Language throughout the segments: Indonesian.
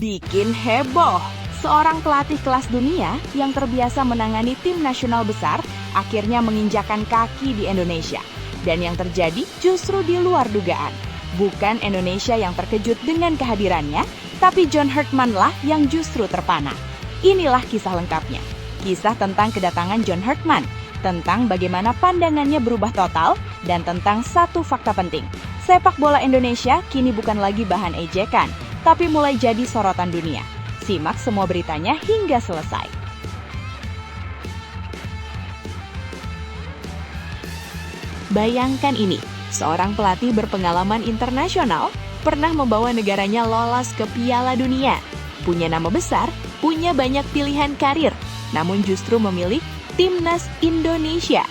Bikin heboh, seorang pelatih kelas dunia yang terbiasa menangani tim nasional besar akhirnya menginjakan kaki di Indonesia. Dan yang terjadi justru di luar dugaan. Bukan Indonesia yang terkejut dengan kehadirannya, tapi John Herdman lah yang justru terpana. Inilah kisah lengkapnya. Kisah tentang kedatangan John Herdman, tentang bagaimana pandangannya berubah total, dan tentang satu fakta penting. Sepak bola Indonesia kini bukan lagi bahan ejekan, tapi mulai jadi sorotan dunia. Simak semua beritanya hingga selesai. Bayangkan ini, seorang pelatih berpengalaman internasional pernah membawa negaranya lolos ke Piala Dunia. Punya nama besar, punya banyak pilihan karir, namun justru memilih Timnas Indonesia.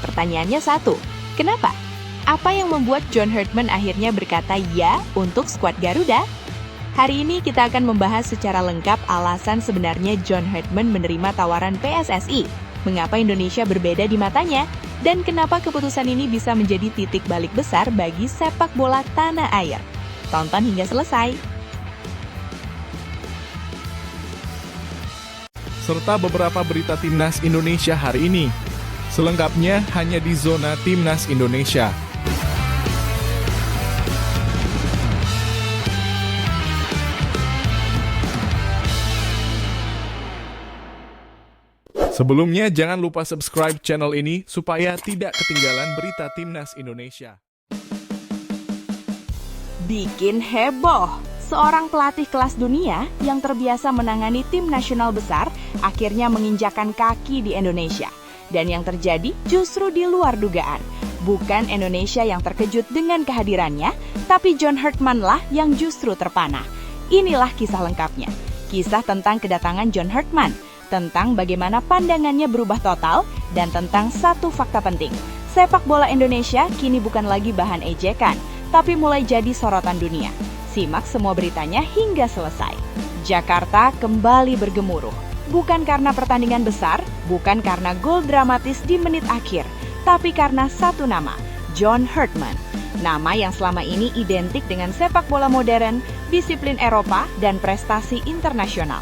Pertanyaannya satu, kenapa? Apa yang membuat John Herdman akhirnya berkata ya untuk skuad Garuda? Hari ini kita akan membahas secara lengkap alasan sebenarnya John Herdman menerima tawaran PSSI, mengapa Indonesia berbeda di matanya, dan kenapa keputusan ini bisa menjadi titik balik besar bagi sepak bola tanah air. Tonton hingga selesai. Serta beberapa berita Timnas Indonesia hari ini. Selengkapnya hanya di Zona Timnas Indonesia. Sebelumnya, jangan lupa subscribe channel ini supaya tidak ketinggalan berita Timnas Indonesia. Bikin heboh, seorang pelatih kelas dunia yang terbiasa menangani tim nasional besar akhirnya menginjakan kaki di Indonesia. Dan yang terjadi justru di luar dugaan. Bukan Indonesia yang terkejut dengan kehadirannya, tapi John Herdman lah yang justru terpana. Inilah kisah lengkapnya. Kisah tentang kedatangan John Herdman, tentang bagaimana pandangannya berubah total, dan tentang satu fakta penting. Sepak bola Indonesia kini bukan lagi bahan ejekan, tapi mulai jadi sorotan dunia. Simak semua beritanya hingga selesai. Jakarta kembali bergemuruh. Bukan karena pertandingan besar, bukan karena gol dramatis di menit akhir, tapi karena satu nama, John Herdman. Nama yang selama ini identik dengan sepak bola modern, disiplin Eropa, dan prestasi internasional.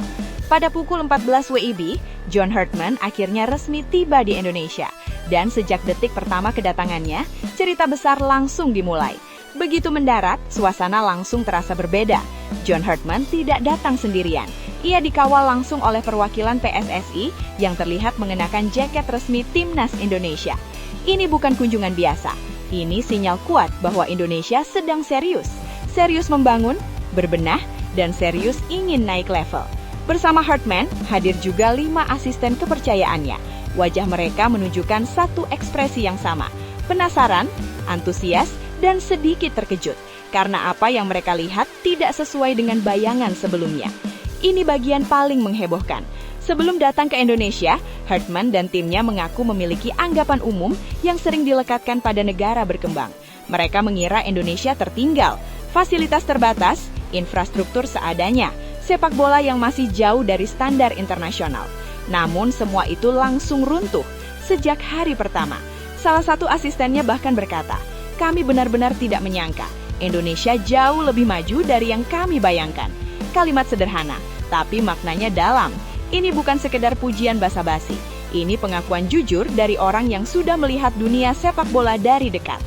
Pada pukul 14 WIB, John Herdman akhirnya resmi tiba di Indonesia. Dan sejak detik pertama kedatangannya, cerita besar langsung dimulai. Begitu mendarat, suasana langsung terasa berbeda. John Herdman tidak datang sendirian. Ia dikawal langsung oleh perwakilan PSSI yang terlihat mengenakan jaket resmi Timnas Indonesia. Ini bukan kunjungan biasa. Ini sinyal kuat bahwa Indonesia sedang serius. Serius membangun, berbenah, dan serius ingin naik level. Bersama Herdman, hadir juga 5 asisten kepercayaannya. Wajah mereka menunjukkan satu ekspresi yang sama. Penasaran, antusias, dan sedikit terkejut. Karena apa yang mereka lihat tidak sesuai dengan bayangan sebelumnya. Ini bagian paling menghebohkan. Sebelum datang ke Indonesia, Herdman dan timnya mengaku memiliki anggapan umum yang sering dilekatkan pada negara berkembang. Mereka mengira Indonesia tertinggal, fasilitas terbatas, infrastruktur seadanya, sepak bola yang masih jauh dari standar internasional. Namun semua itu langsung runtuh sejak hari pertama. Salah satu asistennya bahkan berkata, "Kami benar-benar tidak menyangka Indonesia jauh lebih maju dari yang kami bayangkan." Kalimat sederhana, tapi maknanya dalam. Ini bukan sekedar pujian basa-basi. Ini pengakuan jujur dari orang yang sudah melihat dunia sepak bola dari dekat.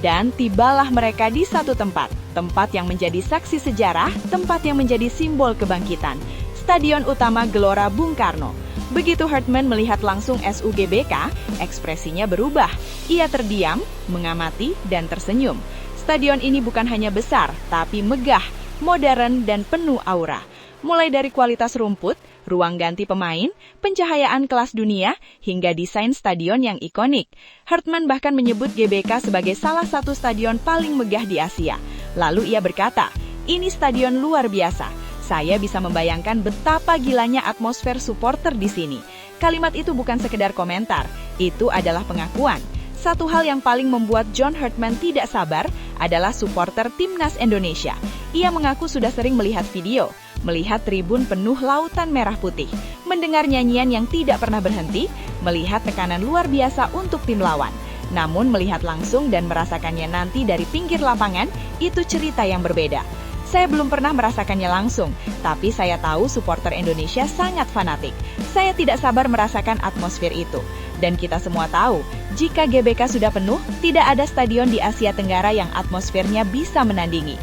Dan tibalah mereka di satu tempat yang menjadi saksi sejarah, tempat yang menjadi simbol kebangkitan, Stadion Utama Gelora Bung Karno. Begitu Herdman melihat langsung SUGBK, ekspresinya berubah. Ia terdiam, mengamati, dan tersenyum. Stadion ini bukan hanya besar, tapi megah, modern, dan penuh aura. Mulai dari kualitas rumput, ruang ganti pemain, pencahayaan kelas dunia, hingga desain stadion yang ikonik. Herdman bahkan menyebut GBK sebagai salah satu stadion paling megah di Asia. Lalu ia berkata, "Ini stadion luar biasa. Saya bisa membayangkan betapa gilanya atmosfer supporter di sini." Kalimat itu bukan sekedar komentar, itu adalah pengakuan. Satu hal yang paling membuat John Herdman tidak sabar adalah supporter Timnas Indonesia. Ia mengaku sudah sering melihat video, melihat tribun penuh lautan merah putih, mendengar nyanyian yang tidak pernah berhenti, melihat tekanan luar biasa untuk tim lawan. Namun melihat langsung dan merasakannya nanti dari pinggir lapangan, itu cerita yang berbeda. Saya belum pernah merasakannya langsung, tapi saya tahu supporter Indonesia sangat fanatik. Saya tidak sabar merasakan atmosfer itu. Dan kita semua tahu, jika GBK sudah penuh, tidak ada stadion di Asia Tenggara yang atmosfernya bisa menandingi.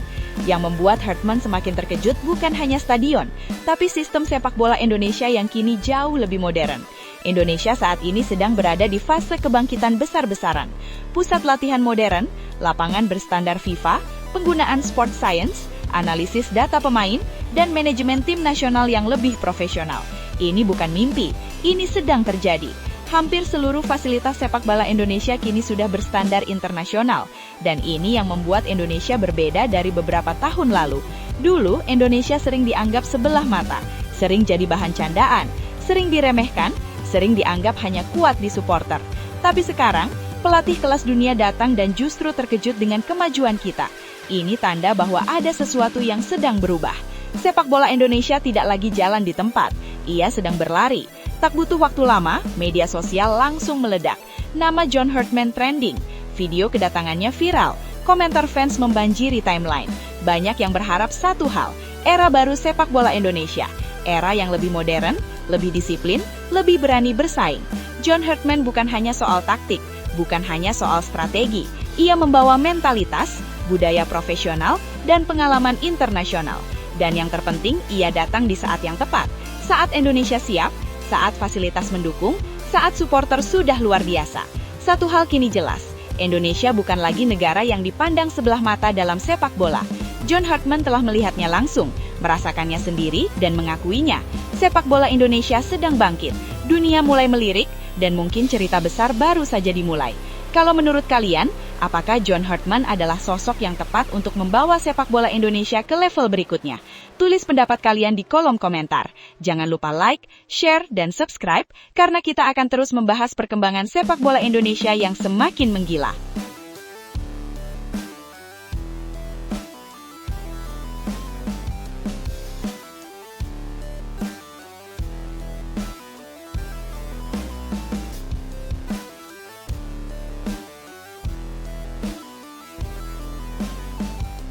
Yang membuat Hartman semakin terkejut bukan hanya stadion, tapi sistem sepak bola Indonesia yang kini jauh lebih modern. Indonesia saat ini sedang berada di fase kebangkitan besar-besaran. Pusat latihan modern, lapangan berstandar FIFA, penggunaan sport science, analisis data pemain, dan manajemen tim nasional yang lebih profesional. Ini bukan mimpi, ini sedang terjadi. Hampir seluruh fasilitas sepak bola Indonesia kini sudah berstandar internasional, dan ini yang membuat Indonesia berbeda dari beberapa tahun lalu. Dulu, Indonesia sering dianggap sebelah mata, sering jadi bahan candaan, sering diremehkan, sering dianggap hanya kuat di supporter. Tapi sekarang, pelatih kelas dunia datang dan justru terkejut dengan kemajuan kita. Ini tanda bahwa ada sesuatu yang sedang berubah. Sepak bola Indonesia tidak lagi jalan di tempat, ia sedang berlari. Tak butuh waktu lama, media sosial langsung meledak. Nama John Hartman trending, video kedatangannya viral, komentar fans membanjiri timeline. Banyak yang berharap satu hal, era baru sepak bola Indonesia. Era yang lebih modern, lebih disiplin, lebih berani bersaing. John Hartman bukan hanya soal taktik, bukan hanya soal strategi. Ia membawa mentalitas, budaya profesional, dan pengalaman internasional. Dan yang terpenting, ia datang di saat yang tepat. Saat Indonesia siap, saat fasilitas mendukung, saat supporter sudah luar biasa. Satu hal kini jelas, Indonesia bukan lagi negara yang dipandang sebelah mata dalam sepak bola. John Hartman telah melihatnya langsung, merasakannya sendiri, dan mengakuinya. Sepak bola Indonesia sedang bangkit, dunia mulai melirik, dan mungkin cerita besar baru saja dimulai. Kalau menurut kalian, apakah John Hartman adalah sosok yang tepat untuk membawa sepak bola Indonesia ke level berikutnya? Tulis pendapat kalian di kolom komentar. Jangan lupa like, share, dan subscribe, karena kita akan terus membahas perkembangan sepak bola Indonesia yang semakin menggila.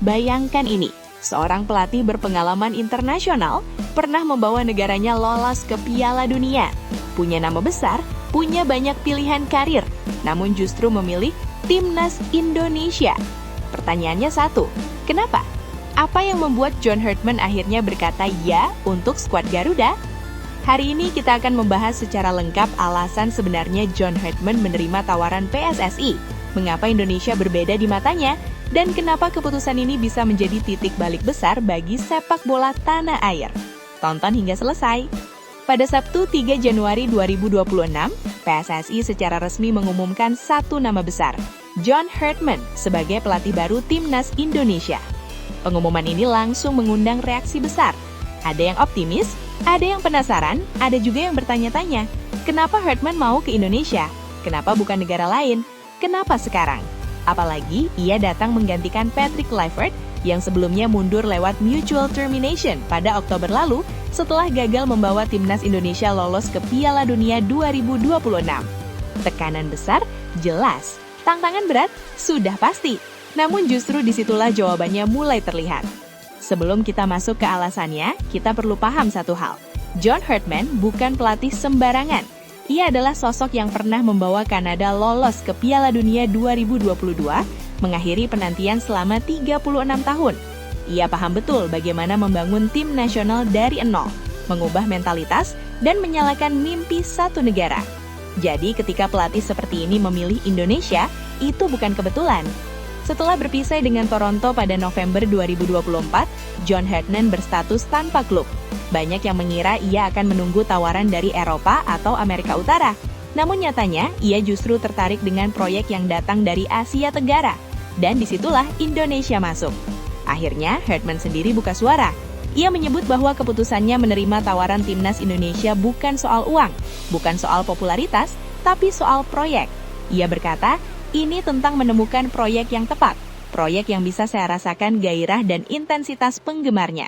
Bayangkan ini, seorang pelatih berpengalaman internasional pernah membawa negaranya lolos ke Piala Dunia. Punya nama besar, punya banyak pilihan karir, namun justru memilih Timnas Indonesia. Pertanyaannya satu, kenapa? Apa yang membuat John Hartman akhirnya berkata ya untuk skuad Garuda? Hari ini kita akan membahas secara lengkap alasan sebenarnya John Hartman menerima tawaran PSSI, mengapa Indonesia berbeda di matanya, dan kenapa keputusan ini bisa menjadi titik balik besar bagi sepak bola tanah air. Tonton hingga selesai. Pada Sabtu 3 Januari 2026, PSSI secara resmi mengumumkan satu nama besar, John Hartman sebagai pelatih baru Timnas Indonesia. Pengumuman ini langsung mengundang reaksi besar. Ada yang optimis, ada yang penasaran, ada juga yang bertanya-tanya, kenapa Hartman mau ke Indonesia? Kenapa bukan negara lain? Kenapa sekarang? Apalagi ia datang menggantikan Patrick Kluivert yang sebelumnya mundur lewat mutual termination pada Oktober lalu setelah gagal membawa Timnas Indonesia lolos ke Piala Dunia 2026. Tekanan besar? Jelas. Tantangan berat? Sudah pasti. Namun justru disitulah jawabannya mulai terlihat. Sebelum kita masuk ke alasannya, kita perlu paham satu hal. John Hartman bukan pelatih sembarangan. Ia adalah sosok yang pernah membawa Kanada lolos ke Piala Dunia 2022, mengakhiri penantian selama 36 tahun. Ia paham betul bagaimana membangun tim nasional dari nol, mengubah mentalitas, dan menyalakan mimpi satu negara. Jadi ketika pelatih seperti ini memilih Indonesia, itu bukan kebetulan. Setelah berpisah dengan Toronto pada November 2024, John Hartman berstatus tanpa klub. Banyak yang mengira ia akan menunggu tawaran dari Eropa atau Amerika Utara. Namun nyatanya, ia justru tertarik dengan proyek yang datang dari Asia Tenggara. Dan disitulah Indonesia masuk. Akhirnya, Hartman sendiri buka suara. Ia menyebut bahwa keputusannya menerima tawaran Timnas Indonesia bukan soal uang, bukan soal popularitas, tapi soal proyek. Ia berkata, ini tentang menemukan proyek yang tepat, proyek yang bisa saya rasakan gairah dan intensitas penggemarnya.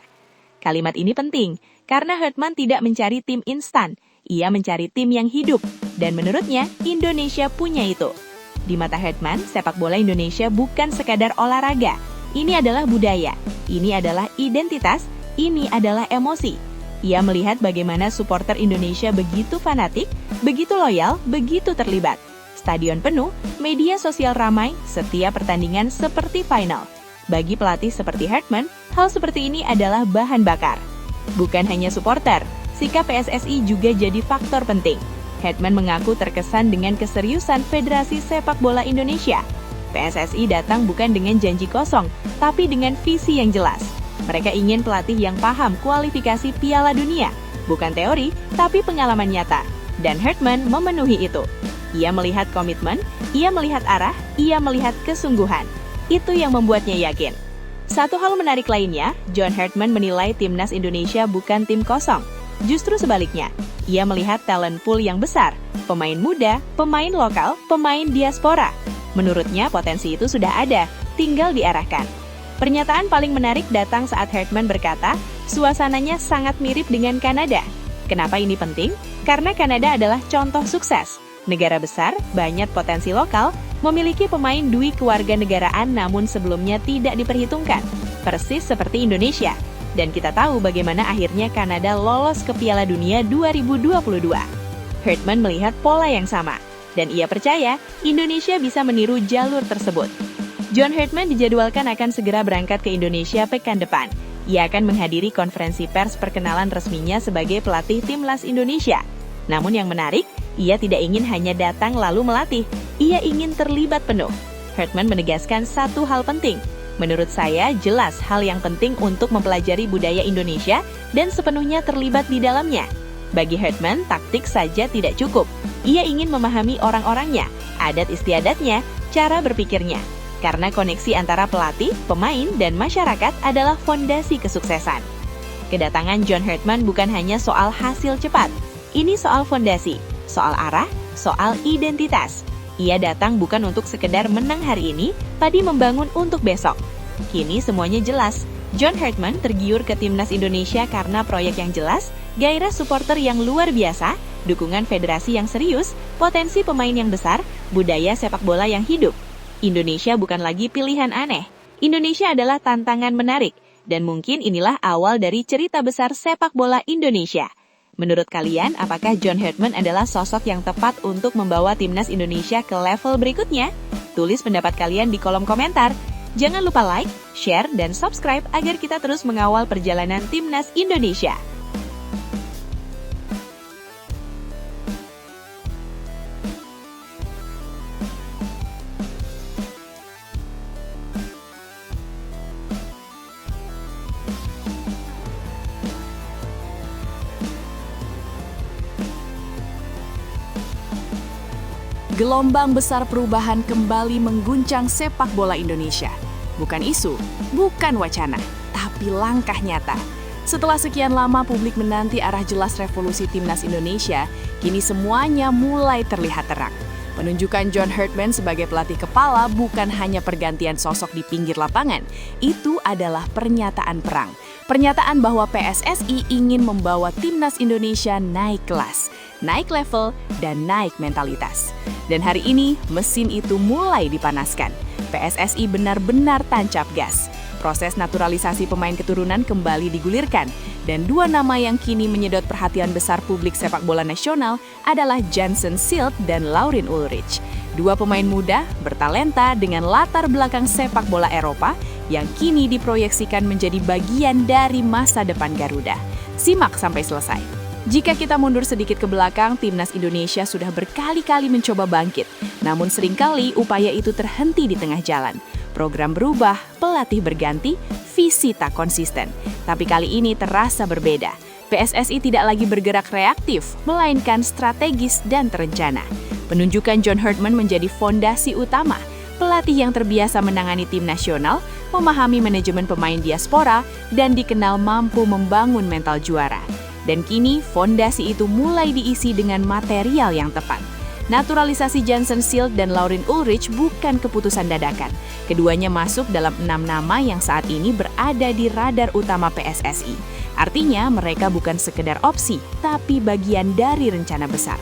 Kalimat ini penting, karena Hartman tidak mencari tim instan, ia mencari tim yang hidup, dan menurutnya Indonesia punya itu. Di mata Hartman, sepak bola Indonesia bukan sekadar olahraga, Ini adalah budaya, ini adalah identitas, ini adalah emosi. Ia melihat bagaimana supporter Indonesia begitu fanatik, begitu loyal, begitu terlibat. Stadion penuh, media sosial ramai, setiap pertandingan seperti final. Bagi pelatih seperti Hartman, hal seperti ini adalah bahan bakar. Bukan hanya supporter, sikap PSSI juga jadi faktor penting. Hartman mengaku terkesan dengan keseriusan Federasi Sepak Bola Indonesia. PSSI datang bukan dengan janji kosong, tapi dengan visi yang jelas. Mereka ingin pelatih yang paham kualifikasi Piala Dunia, bukan teori, tapi pengalaman nyata. Dan Hartman memenuhi itu. Ia melihat komitmen, ia melihat arah, ia melihat kesungguhan. Itu yang membuatnya yakin. Satu hal menarik lainnya, John Hartman menilai timnas Indonesia bukan tim kosong. Justru sebaliknya, ia melihat talent pool yang besar, pemain muda, pemain lokal, pemain diaspora. Menurutnya potensi itu sudah ada, tinggal diarahkan. Pernyataan paling menarik datang saat Hartman berkata, suasananya sangat mirip dengan Kanada. Kenapa ini penting? Karena Kanada adalah contoh sukses. Negara besar, banyak potensi lokal, memiliki pemain dui kewarganegaraan namun sebelumnya tidak diperhitungkan. Persis seperti Indonesia. Dan kita tahu bagaimana akhirnya Kanada lolos ke Piala Dunia 2022. Hartman melihat pola yang sama. Dan ia percaya Indonesia bisa meniru jalur tersebut. John Hartman dijadwalkan akan segera berangkat ke Indonesia pekan depan. Ia akan menghadiri konferensi pers perkenalan resminya sebagai pelatih timnas Indonesia. Namun yang menarik, ia tidak ingin hanya datang lalu melatih. Ia ingin terlibat penuh. Hartman menegaskan satu hal penting. Menurut saya, jelas hal yang penting untuk mempelajari budaya Indonesia dan sepenuhnya terlibat di dalamnya. Bagi Hartman, taktik saja tidak cukup. Ia ingin memahami orang-orangnya, adat istiadatnya, cara berpikirnya. Karena koneksi antara pelatih, pemain, dan masyarakat adalah fondasi kesuksesan. Kedatangan John Hartman bukan hanya soal hasil cepat. Ini soal fondasi, soal arah, soal identitas. Ia datang bukan untuk sekedar menang hari ini, tapi membangun untuk besok. Kini semuanya jelas. John Hartman tergiur ke timnas Indonesia karena proyek yang jelas, gairah supporter yang luar biasa, dukungan federasi yang serius, potensi pemain yang besar, budaya sepak bola yang hidup. Indonesia bukan lagi pilihan aneh. Indonesia adalah tantangan menarik, dan mungkin inilah awal dari cerita besar sepak bola Indonesia. Menurut kalian, apakah John Hartman adalah sosok yang tepat untuk membawa timnas Indonesia ke level berikutnya? Tulis pendapat kalian di kolom komentar. Jangan lupa like, share, dan subscribe agar kita terus mengawal perjalanan timnas Indonesia. Gelombang besar perubahan kembali mengguncang sepak bola Indonesia. Bukan isu, bukan wacana, tapi langkah nyata. Setelah sekian lama publik menanti arah jelas revolusi timnas Indonesia, kini semuanya mulai terlihat terang. Penunjukan John Hartman sebagai pelatih kepala bukan hanya pergantian sosok di pinggir lapangan, itu adalah pernyataan perang. Pernyataan bahwa PSSI ingin membawa timnas Indonesia naik kelas, naik level, dan naik mentalitas. Dan hari ini, mesin itu mulai dipanaskan. PSSI benar-benar tancap gas. Proses naturalisasi pemain keturunan kembali digulirkan. Dan dua nama yang kini menyedot perhatian besar publik sepak bola nasional adalah Jansen Silt dan Laurin Ulrich. Dua pemain muda, bertalenta dengan latar belakang sepak bola Eropa yang kini diproyeksikan menjadi bagian dari masa depan Garuda. Simak sampai selesai. Jika kita mundur sedikit ke belakang, timnas Indonesia sudah berkali-kali mencoba bangkit. Namun seringkali upaya itu terhenti di tengah jalan. Program berubah, pelatih berganti, visi tak konsisten. Tapi kali ini terasa berbeda. PSSI tidak lagi bergerak reaktif, melainkan strategis dan terencana. Penunjukan John Hartman menjadi fondasi utama. Pelatih yang terbiasa menangani tim nasional, memahami manajemen pemain diaspora, dan dikenal mampu membangun mental juara. Dan kini, fondasi itu mulai diisi dengan material yang tepat. Naturalisasi Jansen Silt dan Laurin Ulrich bukan keputusan dadakan. Keduanya masuk dalam 6 nama yang saat ini berada di radar utama PSSI. Artinya, mereka bukan sekedar opsi, tapi bagian dari rencana besar.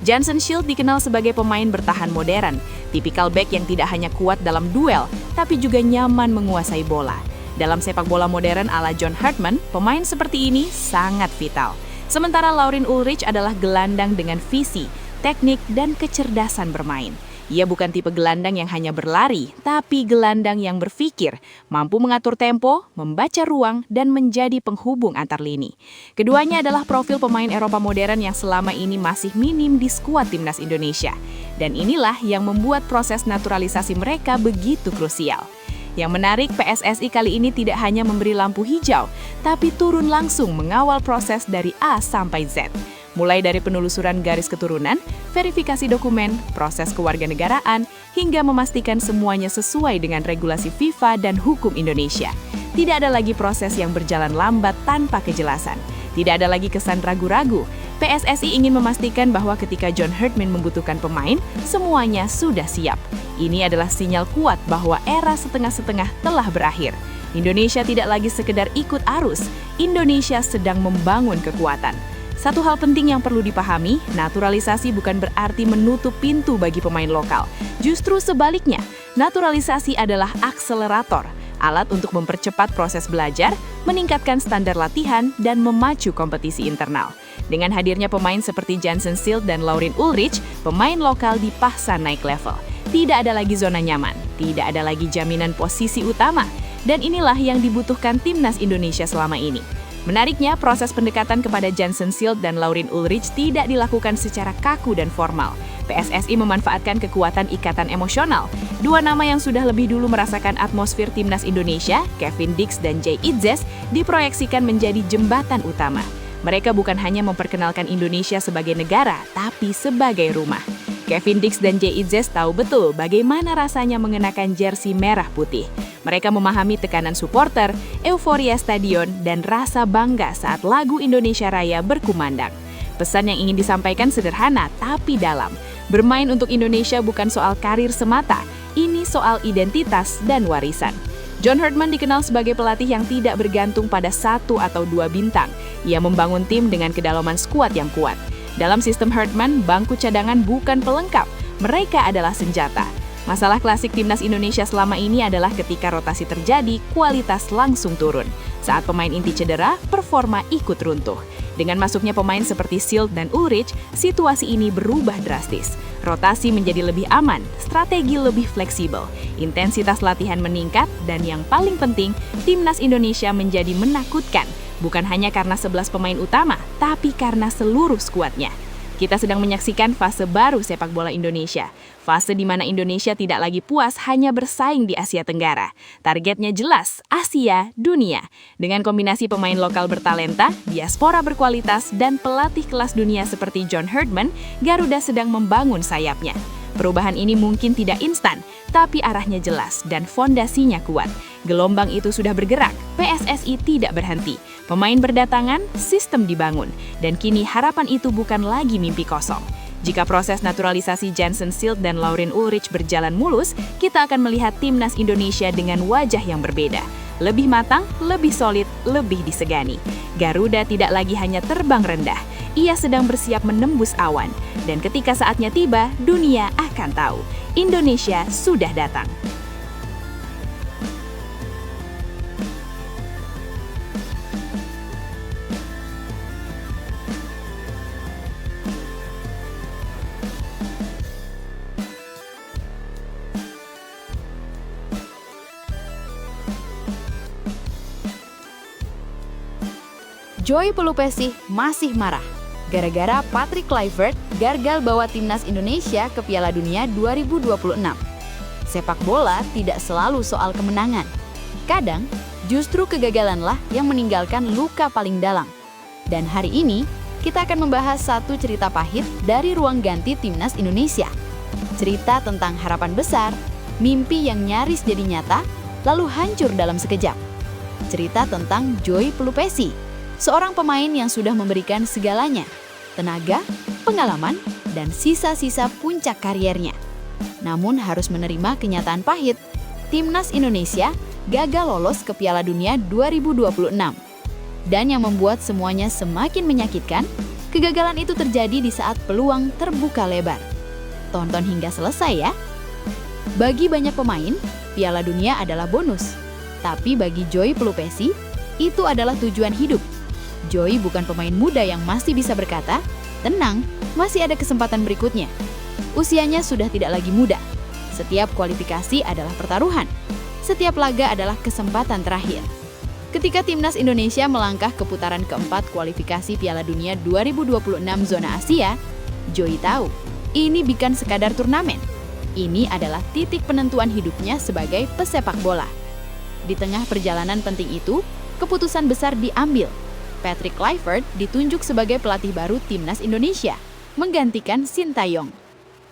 Jansen Shield dikenal sebagai pemain bertahan modern, tipikal bek yang tidak hanya kuat dalam duel, tapi juga nyaman menguasai bola. Dalam sepak bola modern ala John Hartman, pemain seperti ini sangat vital. Sementara Lauryn Ulrich adalah gelandang dengan visi, teknik, dan kecerdasan bermain. Ia bukan tipe gelandang yang hanya berlari, tapi gelandang yang berpikir, mampu mengatur tempo, membaca ruang, dan menjadi penghubung antar lini. Keduanya adalah profil pemain Eropa modern yang selama ini masih minim di skuad timnas Indonesia. Dan inilah yang membuat proses naturalisasi mereka begitu krusial. Yang menarik, PSSI kali ini tidak hanya memberi lampu hijau, tapi turun langsung mengawal proses dari A sampai Z. Mulai dari penelusuran garis keturunan, verifikasi dokumen, proses kewarganegaraan, hingga memastikan semuanya sesuai dengan regulasi FIFA dan hukum Indonesia. Tidak ada lagi proses yang berjalan lambat tanpa kejelasan. Tidak ada lagi kesan ragu-ragu. PSSI ingin memastikan bahwa ketika John Hartman membutuhkan pemain, semuanya sudah siap. Ini adalah sinyal kuat bahwa era setengah-setengah telah berakhir. Indonesia tidak lagi sekedar ikut arus, Indonesia sedang membangun kekuatan. Satu hal penting yang perlu dipahami, naturalisasi bukan berarti menutup pintu bagi pemain lokal. Justru sebaliknya, naturalisasi adalah akselerator, alat untuk mempercepat proses belajar, meningkatkan standar latihan, dan memacu kompetisi internal. Dengan hadirnya pemain seperti Jansen Shield dan Lauryn Ulrich, pemain lokal dipaksa naik level. Tidak ada lagi zona nyaman, tidak ada lagi jaminan posisi utama, dan inilah yang dibutuhkan timnas Indonesia selama ini. Menariknya, proses pendekatan kepada Jansen Shield dan Lauryn Ulrich tidak dilakukan secara kaku dan formal. PSSI memanfaatkan kekuatan ikatan emosional. Dua nama yang sudah lebih dulu merasakan atmosfer timnas Indonesia, Kevin Dix dan Jay Itzes, diproyeksikan menjadi jembatan utama. Mereka bukan hanya memperkenalkan Indonesia sebagai negara, tapi sebagai rumah. Kevin Dix dan Jay Itzes tahu betul bagaimana rasanya mengenakan jersey merah putih. Mereka memahami tekanan supporter, euforia stadion, dan rasa bangga saat lagu Indonesia Raya berkumandang. Pesan yang ingin disampaikan sederhana tapi dalam. Bermain untuk Indonesia bukan soal karir semata, ini soal identitas dan warisan. John Hartman dikenal sebagai pelatih yang tidak bergantung pada satu atau dua bintang. Ia membangun tim dengan kedalaman skuad yang kuat. Dalam sistem Hartman, bangku cadangan bukan pelengkap, mereka adalah senjata. Masalah klasik timnas Indonesia selama ini adalah ketika rotasi terjadi, kualitas langsung turun. Saat pemain inti cedera, performa ikut runtuh. Dengan masuknya pemain seperti Shield dan Ulrich, situasi ini berubah drastis. Rotasi menjadi lebih aman, strategi lebih fleksibel, intensitas latihan meningkat, dan yang paling penting, timnas Indonesia menjadi menakutkan. Bukan hanya karena 11 pemain utama, tapi karena seluruh skuadnya. Kita sedang menyaksikan fase baru sepak bola Indonesia. Fase di mana Indonesia tidak lagi puas hanya bersaing di Asia Tenggara. Targetnya jelas, Asia, dunia. Dengan kombinasi pemain lokal bertalenta, diaspora berkualitas, dan pelatih kelas dunia seperti John Hartman, Garuda sedang membangun sayapnya. Perubahan ini mungkin tidak instan, tapi arahnya jelas dan fondasinya kuat. Gelombang itu sudah bergerak, PSSI tidak berhenti. Pemain berdatangan, sistem dibangun, dan kini harapan itu bukan lagi mimpi kosong. Jika proses naturalisasi Jansen Shield dan Lauryn Ulrich berjalan mulus, kita akan melihat timnas Indonesia dengan wajah yang berbeda. Lebih matang, lebih solid, lebih disegani. Garuda tidak lagi hanya terbang rendah, ia sedang bersiap menembus awan. Dan ketika saatnya tiba, dunia akan tahu, Indonesia sudah datang. Joy Pelupesi masih marah gara-gara Patrick Kluivert gagal bawa timnas Indonesia ke Piala Dunia 2026. Sepak bola tidak selalu soal kemenangan. Kadang, justru kegagalanlah yang meninggalkan luka paling dalam. Dan hari ini, kita akan membahas satu cerita pahit dari ruang ganti timnas Indonesia. Cerita tentang harapan besar, mimpi yang nyaris jadi nyata, lalu hancur dalam sekejap. Cerita tentang Joy Pelupesi, seorang pemain yang sudah memberikan segalanya, tenaga, pengalaman, dan sisa-sisa puncak kariernya. Namun harus menerima kenyataan pahit, timnas Indonesia gagal lolos ke Piala Dunia 2026. Dan yang membuat semuanya semakin menyakitkan, Kegagalan itu terjadi di saat peluang terbuka lebar. Tonton hingga selesai ya. Bagi banyak pemain, Piala Dunia adalah bonus. Tapi bagi Joy Pelupesi, itu adalah tujuan hidup. Joy bukan pemain muda yang masih bisa berkata, "Tenang, masih ada kesempatan berikutnya." Usianya sudah tidak lagi muda. Setiap kualifikasi adalah pertaruhan. Setiap laga adalah kesempatan terakhir. Ketika Timnas Indonesia melangkah ke putaran keempat kualifikasi Piala Dunia 2026 zona Asia, Joy tahu, ini bukan sekadar turnamen. Ini adalah titik penentuan hidupnya sebagai pesepak bola. Di tengah perjalanan penting itu, keputusan besar diambil. Patrick Kluivert ditunjuk sebagai pelatih baru Timnas Indonesia, menggantikan Sintayong.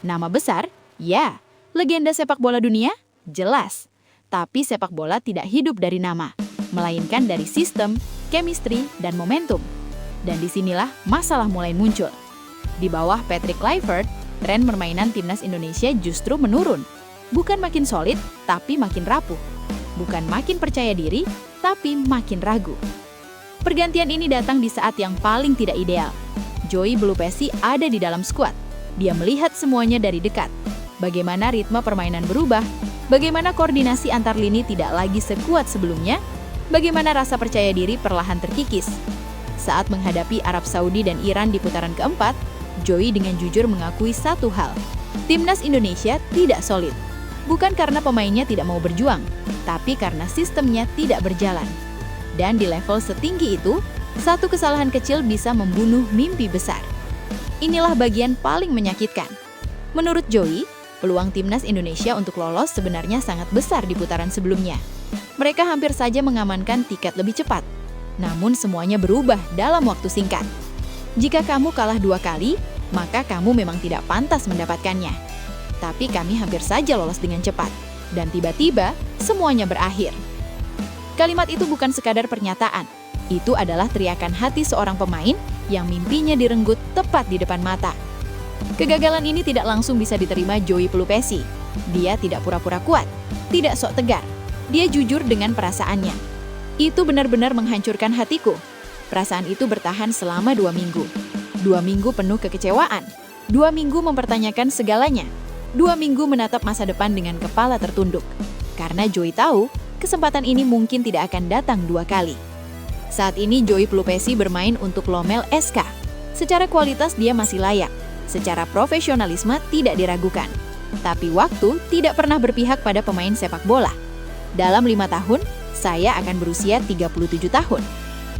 Nama besar? Ya. Legenda sepak bola dunia? Jelas. Tapi sepak bola tidak hidup dari nama, melainkan dari sistem, chemistry, dan momentum. Dan disinilah masalah mulai muncul. Di bawah Patrick Kluivert, tren permainan Timnas Indonesia justru menurun. Bukan makin solid, tapi makin rapuh. Bukan makin percaya diri, tapi makin ragu. Pergantian ini datang di saat yang paling tidak ideal. Joy Pelupesi ada di dalam skuad. Dia melihat semuanya dari dekat. Bagaimana ritme permainan berubah, bagaimana koordinasi antar lini tidak lagi sekuat sebelumnya, bagaimana rasa percaya diri perlahan terkikis. Saat menghadapi Arab Saudi dan Iran di putaran keempat, Joy dengan jujur mengakui satu hal. Timnas Indonesia tidak solid. Bukan karena pemainnya tidak mau berjuang, tapi karena sistemnya tidak berjalan. Dan di level setinggi itu, satu kesalahan kecil bisa membunuh mimpi besar. Inilah bagian paling menyakitkan. Menurut Joy, peluang Timnas Indonesia untuk lolos sebenarnya sangat besar di putaran sebelumnya. Mereka hampir saja mengamankan tiket lebih cepat. Namun semuanya berubah dalam waktu singkat. Jika kamu kalah 2 kali, maka kamu memang tidak pantas mendapatkannya. Tapi kami hampir saja lolos dengan cepat. Dan tiba-tiba, semuanya berakhir. Kalimat itu bukan sekadar pernyataan. Itu adalah teriakan hati seorang pemain yang mimpinya direnggut tepat di depan mata. Kegagalan ini tidak langsung bisa diterima Joy Pelupesi. Dia tidak pura-pura kuat, tidak sok tegar. Dia jujur dengan perasaannya. Itu benar-benar menghancurkan hatiku. Perasaan itu bertahan selama 2 minggu. 2 minggu penuh kekecewaan. 2 minggu mempertanyakan segalanya. 2 minggu menatap masa depan dengan kepala tertunduk. Karena Joy tahu, kesempatan ini mungkin tidak akan datang 2 kali. Saat ini Joy Pelupesi bermain untuk Lommel SK. Secara kualitas dia masih layak. Secara profesionalisme tidak diragukan. Tapi waktu tidak pernah berpihak pada pemain sepak bola. Dalam 5 tahun, saya akan berusia 37 tahun.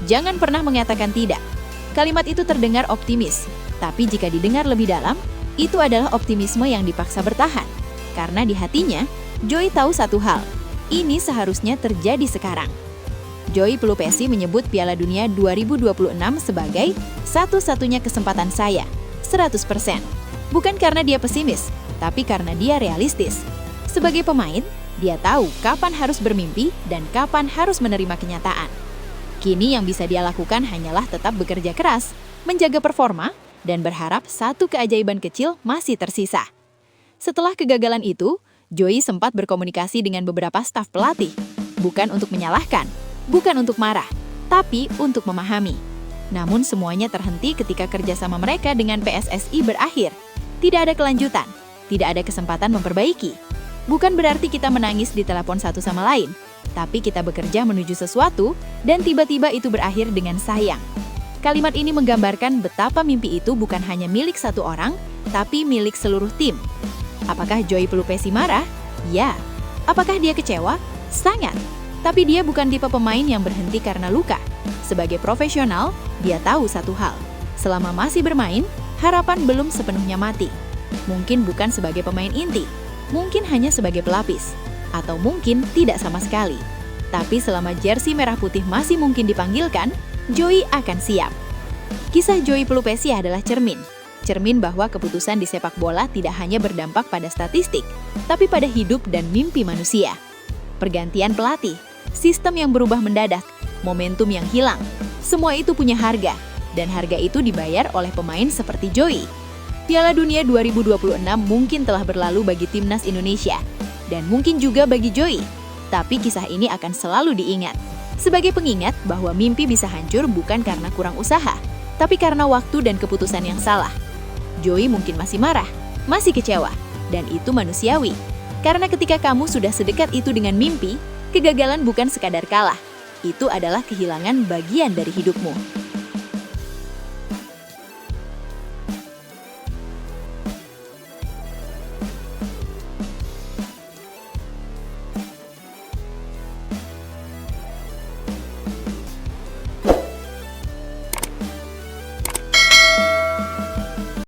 Jangan pernah mengatakan tidak. Kalimat itu terdengar optimis, tapi jika didengar lebih dalam, itu adalah optimisme yang dipaksa bertahan. Karena di hatinya, Joy tahu satu hal, ini seharusnya terjadi sekarang. Joy Pelupesi menyebut Piala Dunia 2026 sebagai satu-satunya kesempatan saya, 100%. Bukan karena dia pesimis, tapi karena dia realistis. Sebagai pemain, dia tahu kapan harus bermimpi dan kapan harus menerima kenyataan. Kini yang bisa dia lakukan hanyalah tetap bekerja keras, menjaga performa, dan berharap satu keajaiban kecil masih tersisa. Setelah kegagalan itu, Joy sempat berkomunikasi dengan beberapa staf pelatih. Bukan untuk menyalahkan, bukan untuk marah, tapi untuk memahami. Namun semuanya terhenti ketika kerjasama mereka dengan PSSI berakhir. Tidak ada kelanjutan, tidak ada kesempatan memperbaiki. Bukan berarti kita menangis di telepon satu sama lain, tapi kita bekerja menuju sesuatu dan tiba-tiba itu berakhir dengan sayang. Kalimat ini menggambarkan betapa mimpi itu bukan hanya milik satu orang, tapi milik seluruh tim. Apakah Joy Pelupesi marah? Ya. Apakah dia kecewa? Sangat. Tapi dia bukan tipe pemain yang berhenti karena luka. Sebagai profesional, dia tahu satu hal. Selama masih bermain, harapan belum sepenuhnya mati. Mungkin bukan sebagai pemain inti, mungkin hanya sebagai pelapis, atau mungkin tidak sama sekali. Tapi selama jersey merah putih masih mungkin dipanggilkan, Joy akan siap. Kisah Joy Pelupesi adalah cermin. Cermin bahwa keputusan di sepak bola tidak hanya berdampak pada statistik, tapi pada hidup dan mimpi manusia. Pergantian pelatih, sistem yang berubah mendadak, momentum yang hilang, semua itu punya harga, dan harga itu dibayar oleh pemain seperti Joy. Piala Dunia 2026 mungkin telah berlalu bagi Timnas Indonesia, dan mungkin juga bagi Joy. Tapi kisah ini akan selalu diingat. Sebagai pengingat bahwa mimpi bisa hancur bukan karena kurang usaha, tapi karena waktu dan keputusan yang salah. Joey mungkin masih marah, masih kecewa, dan itu manusiawi. Karena ketika kamu sudah sedekat itu dengan mimpi, kegagalan bukan sekadar kalah. Itu adalah kehilangan bagian dari hidupmu.